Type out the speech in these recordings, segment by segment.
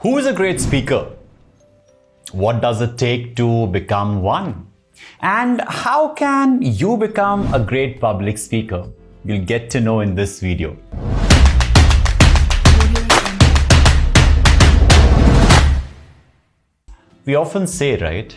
Who is a great speaker? What does it take to become one? And how can you become a great public speaker? You'll get to know in this video. We often say, right?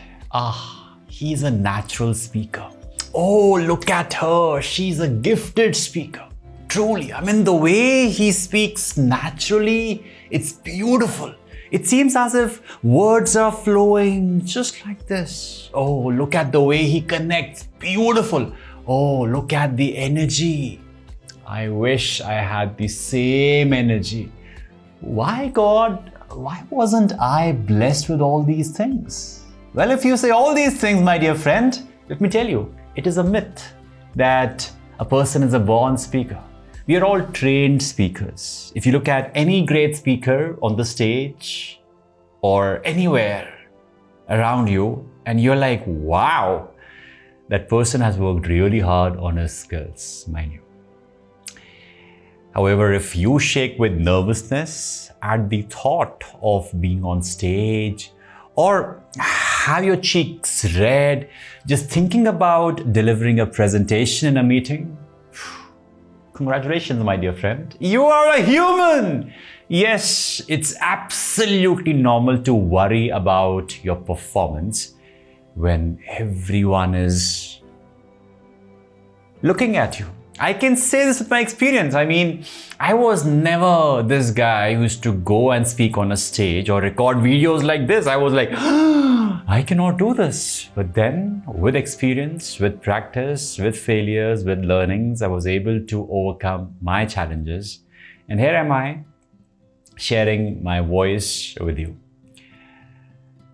He's a natural speaker. Oh, look at her. She's a gifted speaker. Truly, I mean, the way he speaks naturally, it's beautiful. It seems as if words are flowing just like this. Oh, look at the way he connects. Beautiful. Oh, look at the energy. I wish I had the same energy. Why, God? Why wasn't I blessed with all these things? Well, if you say all these things, my dear friend, let me tell you, it is a myth that a person is a born speaker. We are all trained speakers. If you look at any great speaker on the stage or anywhere around you, and you're like, wow, that person has worked really hard on his skills, mind you. However, if you shake with nervousness at the thought of being on stage or have your cheeks red just thinking about delivering a presentation in a meeting, congratulations, my dear friend. You are a human. Yes, it's absolutely normal to worry about your performance when everyone is looking at you. I can say this with my experience. I mean, I was never this guy who used to go and speak on a stage or record videos like this. I was like, I cannot do this. But then with experience, with practice, with failures, with learnings, I was able to overcome my challenges. And here am I, sharing my voice with you.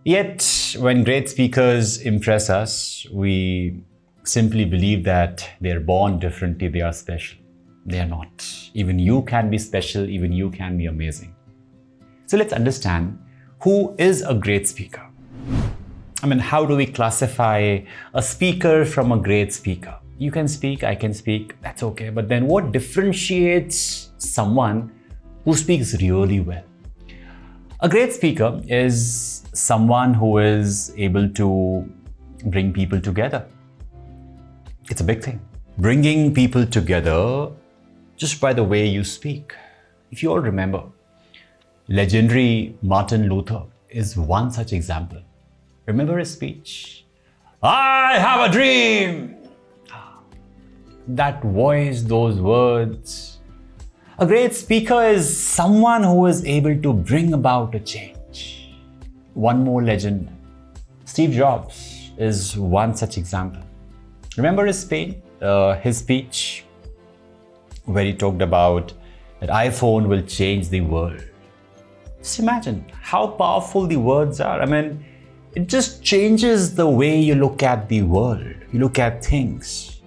Yet, when great speakers impress us, we simply believe that they're born differently, they are special. They are not. Even you can be special, even you can be amazing. So let's understand who is a great speaker. I mean, how do we classify a speaker from a great speaker? You can speak, I can speak, that's okay. But then what differentiates someone who speaks really well? A great speaker is someone who is able to bring people together. It's a big thing. Bringing people together just by the way you speak. If you all remember, legendary Martin Luther is one such example. Remember his speech? I have a dream. That voice, those words. A great speaker is someone who is able to bring about a change. One more legend. Steve Jobs is one such example. Remember his speech where he talked about that iPhone will change the world. Just imagine how powerful the words are. I mean, it just changes the way you look at the world, you look at things.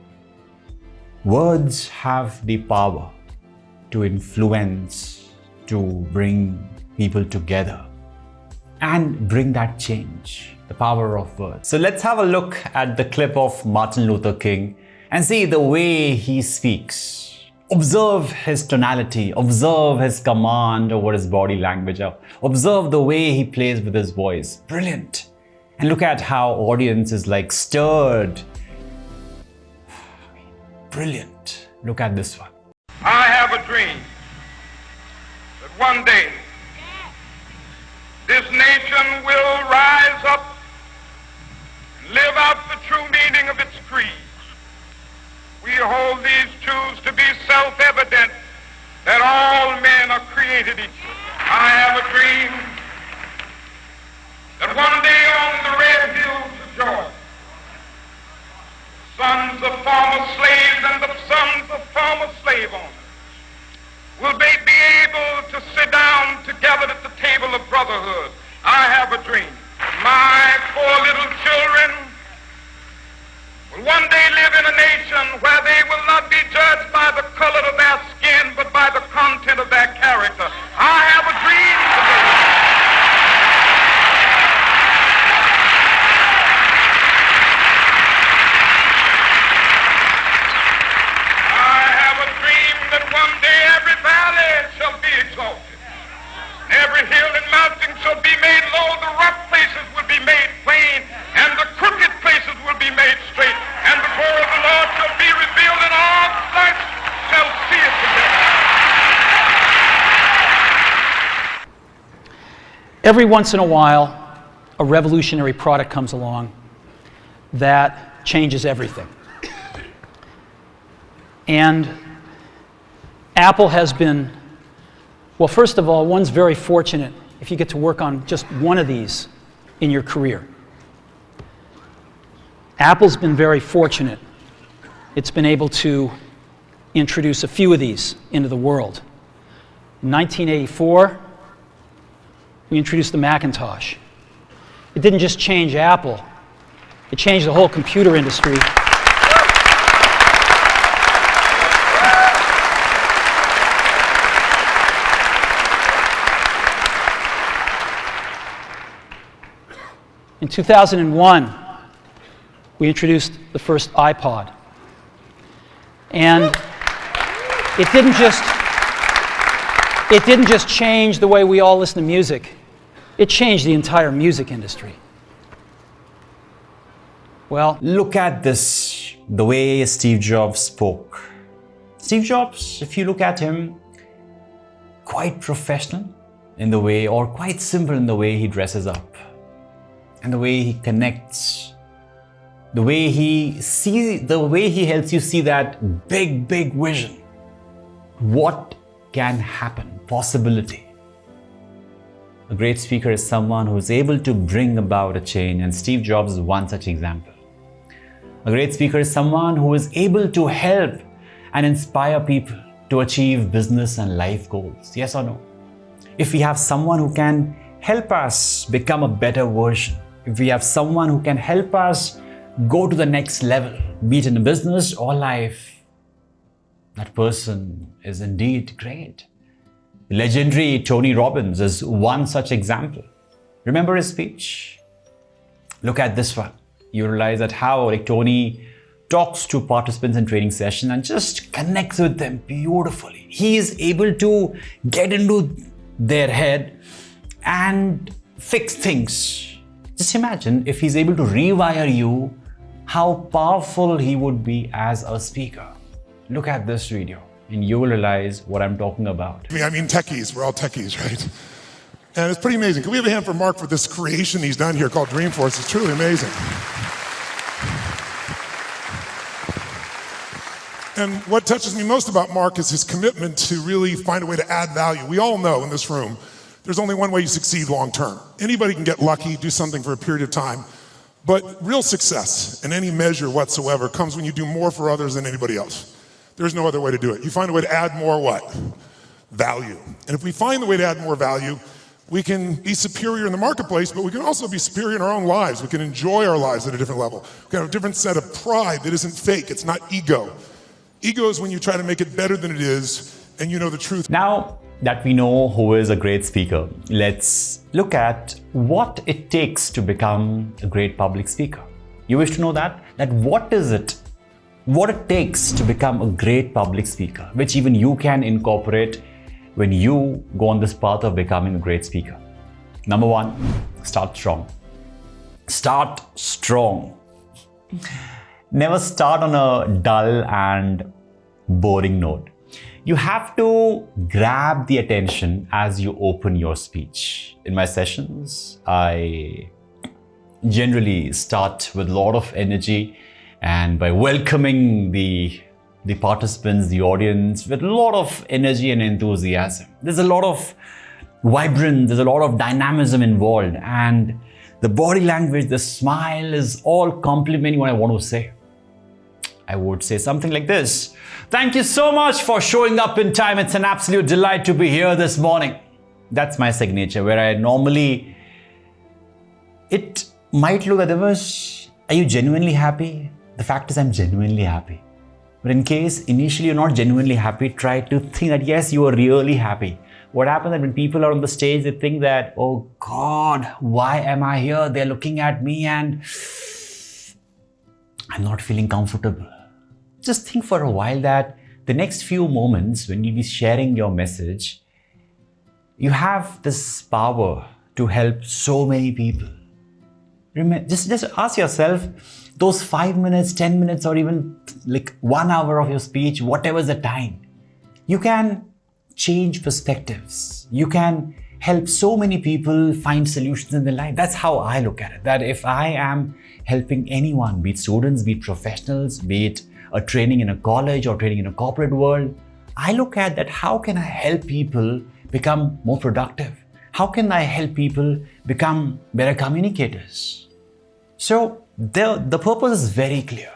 Words have the power to influence, to bring people together and bring that change. The power of words. So let's have a look at the clip of Martin Luther King and see the way he speaks. Observe his tonality, observe his command over his body language, observe the way he plays with his voice. Brilliant. And look at how audience is like stirred. Brilliant. Look at this one. I have a dream that one day this nation will rise up, live out the true meaning of its creeds. We hold these truths to be self-evident that all men are created equal. I have a dream that one day on the red hills of Georgia, sons of former slaves and the sons of former slave owners will be able to sit down together at the table of brotherhood. I have a dream. My 4 little children will one day live in a nation where they will not be judged by the color of their skin, but by the content of their character. I have a dream Every once in a while, a revolutionary product comes along that changes everything. And Apple has been, well, first of all, one's very fortunate if you get to work on just one of these in your career. Apple's been very fortunate. It's been able to introduce a few of these into the world. In 1984, we introduced the Macintosh. It didn't just change Apple, it changed the whole computer industry. In 2001, we introduced the first iPod. And it didn't just change the way we all listen to music. It changed the entire music industry. Well, look at this, the way Steve Jobs spoke. Steve Jobs, if you look at him, quite professional in the way, or quite simple in the way he dresses up, and the way he connects, the way he helps you see that big vision. What can happen? Possibility. A great speaker is someone who is able to bring about a change, and Steve Jobs is one such example. A great speaker is someone who is able to help and inspire people to achieve business and life goals. Yes or no? If we have someone who can help us become a better version, if we have someone who can help us go to the next level, be it in business or life, that person is indeed great. The legendary Tony Robbins is one such example. Remember his speech? Look at this one. You realize that how Tony talks to participants in training session and just connects with them beautifully. He is able to get into their head and fix things. Just imagine if he's able to rewire you, how powerful he would be as a speaker. Look at this video and you will realize what I'm talking about. I mean techies, we're all techies, right? And it's pretty amazing. Can we have a hand for Mark for this creation he's done here called Dreamforce? It's truly amazing. And what touches me most about Mark is his commitment to really find a way to add value. We all know in this room, there's only one way you succeed long term. Anybody can get lucky, do something for a period of time, but real success in any measure whatsoever comes when you do more for others than anybody else. There's no other way to do it. You find a way to add more what? Value. And if we find the way to add more value, we can be superior in the marketplace, but we can also be superior in our own lives. We can enjoy our lives at a different level. We can have a different set of pride that isn't fake. It's not ego. Ego is when you try to make it better than it is and you know the truth. Now that we know who is a great speaker, let's look at what it takes to become a great public speaker. You wish to know that? What is it? What it takes to become a great public speaker, which even you can incorporate when you go on this path of becoming a great speaker. Number one, start strong. Start strong. Never start on a dull and boring note. You have to grab the attention as you open your speech. In my sessions, I generally start with a lot of energy and by welcoming the participants, the audience, with a lot of energy and enthusiasm. There's a lot of vibrance, there's a lot of dynamism involved, and the body language, the smile is all complimenting what I want to say. I would say something like this. Thank you so much for showing up in time. It's an absolute delight to be here this morning. That's my signature, where I normally, it might look otherwise. Are you genuinely happy? The fact is I'm genuinely happy. But in case initially you're not genuinely happy, try to think that yes, you are really happy. What happens is when people are on the stage, they think that, oh God, why am I here? They're looking at me and I'm not feeling comfortable. Just think for a while that the next few moments when you'll be sharing your message, you have this power to help so many people. Remember, just ask yourself, those 5 minutes, 10 minutes, or even like 1 hour of your speech, whatever the time, you can change perspectives. You can help so many people find solutions in their life. That's how I look at it. That if I am helping anyone, be it students, be it professionals, be it a training in a college or training in a corporate world, I look at that, how can I help people become more productive? How can I help people become better communicators? So the purpose is very clear.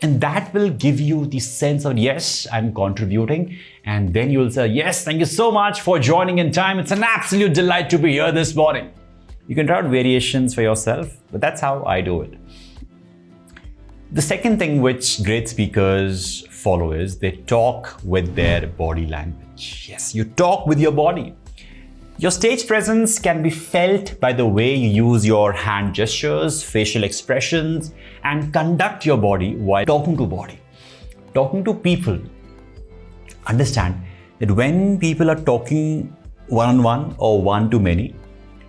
And that will give you the sense of, yes, I'm contributing. And then you'll say, yes, thank you so much for joining in time. It's an absolute delight to be here this morning. You can try out variations for yourself, but that's how I do it. The second thing which great speakers follow is they talk with their body language. Yes, you talk with your body. Your stage presence can be felt by the way you use your hand gestures, facial expressions, and conduct your body while talking to body. Talking to people. Understand that when people are talking one-on-one or one-to-many,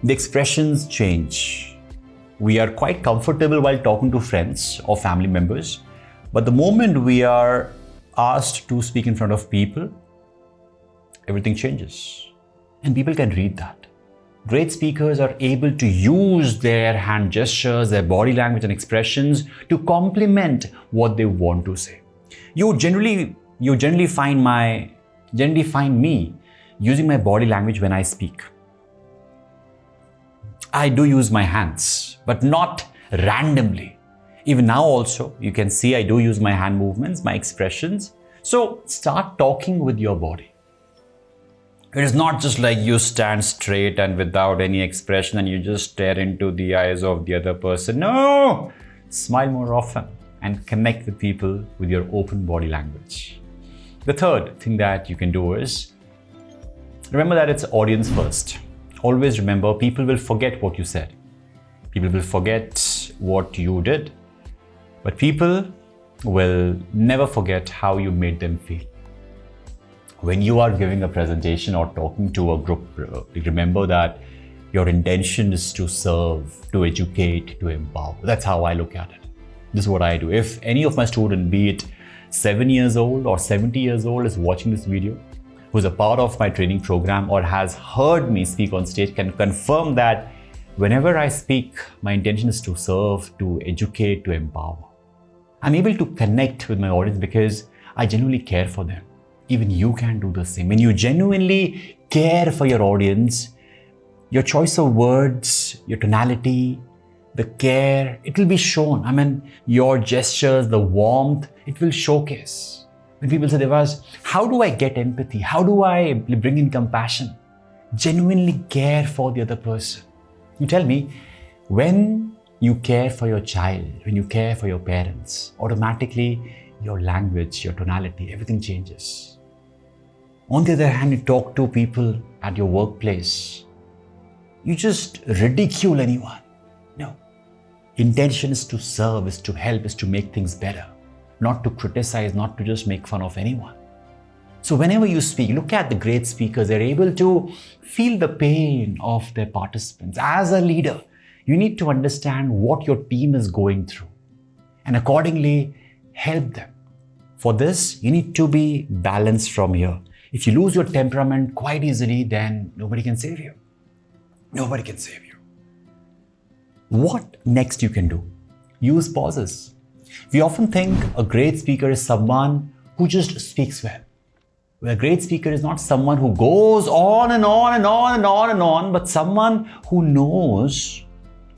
the expressions change. We are quite comfortable while talking to friends or family members, but the moment we are asked to speak in front of people, everything changes. And people can read that. Great speakers are able to use their hand gestures, their body language and expressions to complement what they want to say. You generally find me using my body language when I speak. I do use my hands, but not randomly. Even now also, you can see I do use my hand movements, my expressions. So start talking with your body. It is not just like you stand straight and without any expression and you just stare into the eyes of the other person. No! Smile more often and connect with people with your open body language. The third thing that you can do is remember that it's audience first. Always remember, people will forget what you said. People will forget what you did. But people will never forget how you made them feel. When you are giving a presentation or talking to a group, remember that your intention is to serve, to educate, to empower. That's how I look at it. This is what I do. If any of my students, be it 7 years old or 70 years old, is watching this video, who's a part of my training program or has heard me speak on stage, can confirm that whenever I speak, my intention is to serve, to educate, to empower. I'm able to connect with my audience because I genuinely care for them. Even you can do the same. When you genuinely care for your audience, your choice of words, your tonality, the care, it will be shown. I mean, your gestures, the warmth, it will showcase. When people say, Devas, how do I get empathy? How do I bring in compassion? Genuinely care for the other person. You tell me, when you care for your child, when you care for your parents, automatically your language, your tonality, everything changes. On the other hand, you talk to people at your workplace, you just ridicule anyone. No. Intention is to serve, is to help, is to make things better, not to criticize, not to just make fun of anyone. So whenever you speak, look at the great speakers, they're able to feel the pain of their participants. As a leader, you need to understand what your team is going through and accordingly help them. For this, you need to be balanced from here. If you lose your temperament quite easily, then nobody can save you. Nobody can save you. What next you can do? Use pauses. We often think a great speaker is someone who just speaks well. Well, a great speaker is not someone who goes on and on and on and on and on, but someone who knows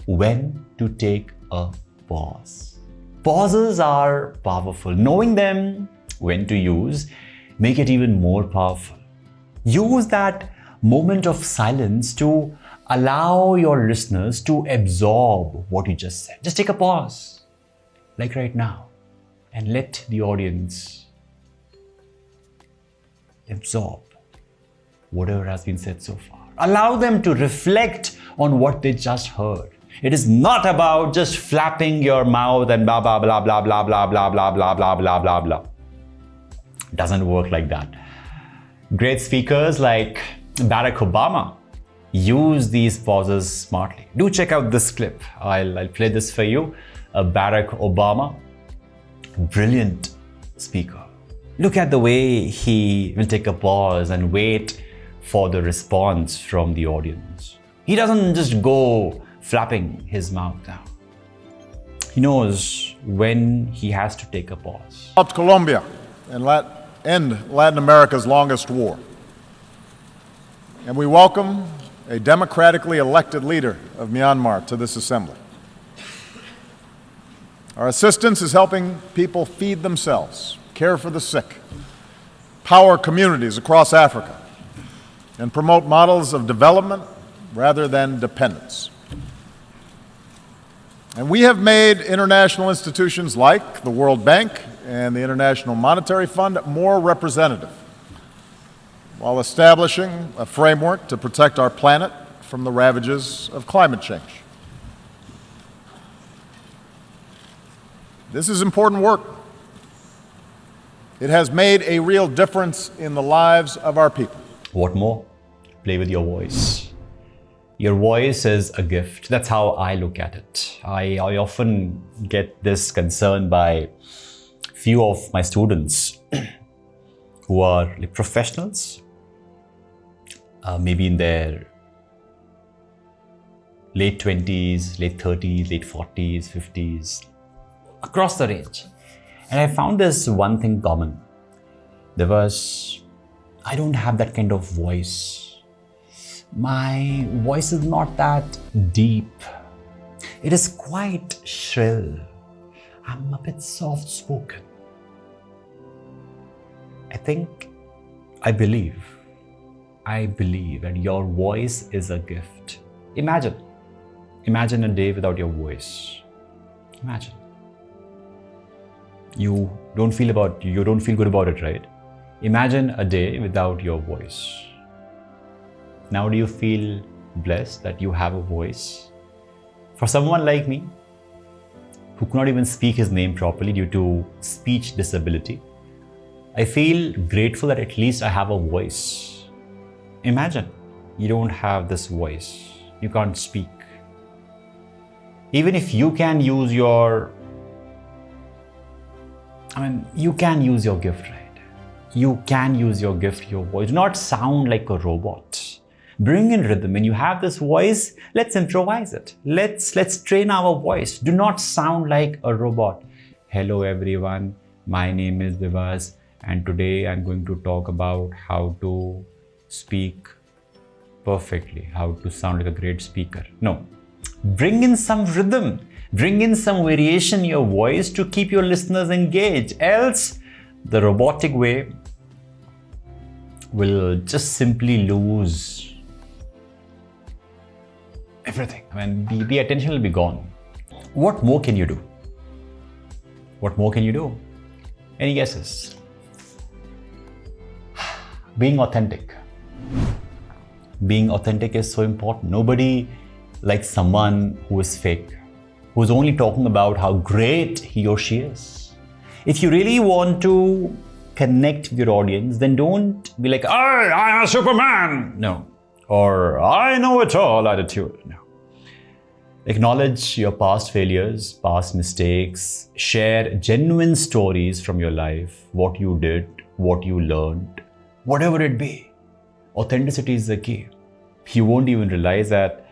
when to take a pause. Pauses are powerful. Knowing them, when to use, make it even more powerful. Use that moment of silence to allow your listeners to absorb what you just said. Just take a pause, like right now, and let the audience absorb whatever has been said so far. Allow them to reflect on what they just heard. It is not about just flapping your mouth and blah, blah, blah, blah, blah, blah, blah, blah, blah, blah, blah, blah, blah. It doesn't work like that. Great speakers like Barack Obama use these pauses smartly. Do check out this clip. I'll play this for you. Barack Obama, brilliant speaker. Look at the way he will take a pause and wait for the response from the audience. He doesn't just go flapping his mouth down. He knows when he has to take a pause. Helped Colombia and end Latin America's longest war. And we welcome a democratically elected leader of Myanmar to this assembly. Our assistance is helping people feed themselves, care for the sick, power communities across Africa, and promote models of development rather than dependence. And we have made international institutions like the World Bank and the International Monetary Fund more representative, while establishing a framework to protect our planet from the ravages of climate change. This is important work. It has made a real difference in the lives of our people. What more? Play with your voice. Your voice is a gift. That's how I look at it. I often get this concern by few of my students who are like professionals, maybe in their late 20s, late 30s, late 40s, 50s, across the range. And I found this one thing common. I don't have that kind of voice. My voice is not that deep. It is quite shrill. I'm a bit soft-spoken. I believe that your voice is a gift. Imagine a day without your voice. Imagine. You don't feel good about it, right? Imagine a day without your voice. Now do you feel blessed that you have a voice? For someone like me, who cannot even speak his name properly due to speech disability, I feel grateful that at least I have a voice. Imagine you don't have this voice. You can't speak. Even if you can use your gift, right? You can use your gift, your voice. Do not sound like a robot. Bring in rhythm. When you have this voice, let's improvise it. Let's train our voice. Do not sound like a robot. Hello everyone, my name is Divas, and today I'm going to talk about how to speak perfectly, how to sound like a great speaker. No. Bring in some rhythm. Bring in some variation in your voice to keep your listeners engaged. Else, the robotic way will just simply lose everything. The attention will be gone. What more can you do? What more can you do? Any guesses? Being authentic. Being authentic is so important. Nobody likes someone who is fake, who's only talking about how great he or she is. If you really want to connect with your audience, then don't be like, I'm a Superman. No. Or I know it all attitude. No. Acknowledge your past failures, past mistakes. Share genuine stories from your life, what you did, what you learned, whatever it be. Authenticity is the key. You won't even realize that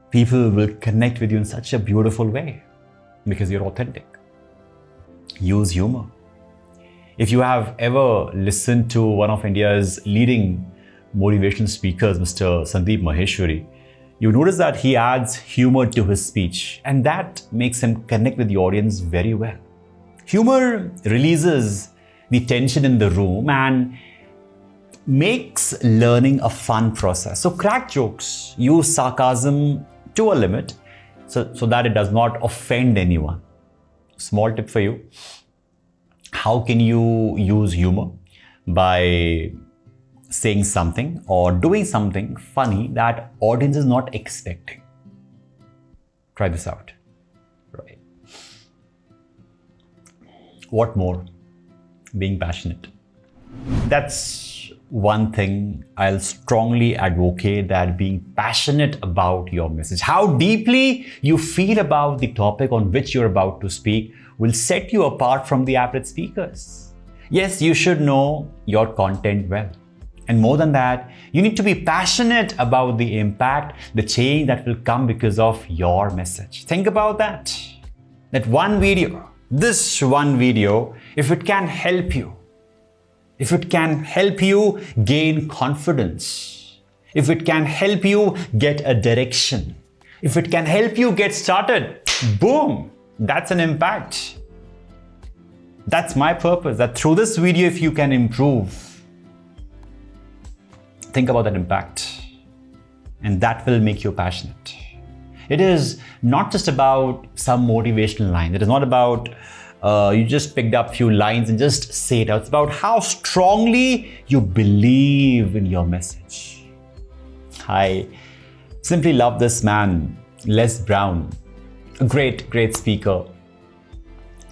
people will connect with you in such a beautiful way because you're authentic. Use humor. If you have ever listened to one of India's leading motivational speakers, Mr. Sandeep Maheshwari, you notice that he adds humor to his speech, and that makes him connect with the audience very well. Humor releases the tension in the room and makes learning a fun process. So crack jokes, use sarcasm to a limit so that it does not offend anyone. Small tip for you. How can you use humor? By saying something or doing something funny that audience is not expecting. Try this out. Right. What more? Being passionate. That's one thing I'll strongly advocate, that being passionate about your message. How deeply you feel about the topic on which you're about to speak will set you apart from the average speakers. Yes, you should know your content well. And more than that, you need to be passionate about the impact, the change that will come because of your message. Think about that. That one video, this one video, if it can help you, if it can help you gain confidence, if it can help you get a direction, if it can help you get started, boom, that's an impact. That's my purpose, that through this video, if you can improve, think about that impact, and that will make you passionate. It is not just about some motivational line. It is not about you just picked up a few lines and just say it out. It's about how strongly you believe in your message. I simply love this man, Les Brown, a great, great speaker.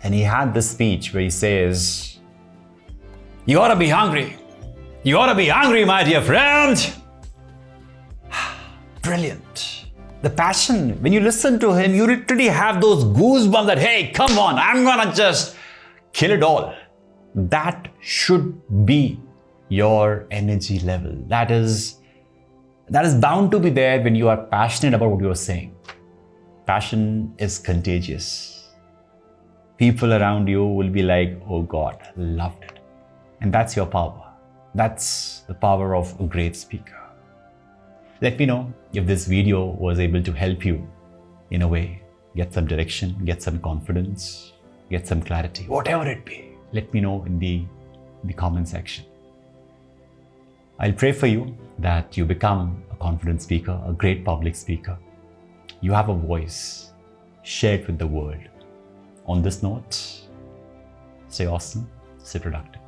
And he had this speech where he says, "You ought to be hungry. You ought to be hungry, my dear friend." Brilliant. The passion, when you listen to him, you literally have those goosebumps that, hey, come on, I'm gonna just kill it all. That should be your energy level. That is bound to be there when you are passionate about what you're saying. Passion is contagious. People around you will be like, oh God, loved it. And that's your power. That's the power of a great speaker. Let me know if this video was able to help you in a way, get some direction, get some confidence, get some clarity, whatever it be. Let me know in the comment section. I'll pray for you that you become a confident speaker, a great public speaker. You have a voice. Share it with the world. On this note, stay awesome, stay productive.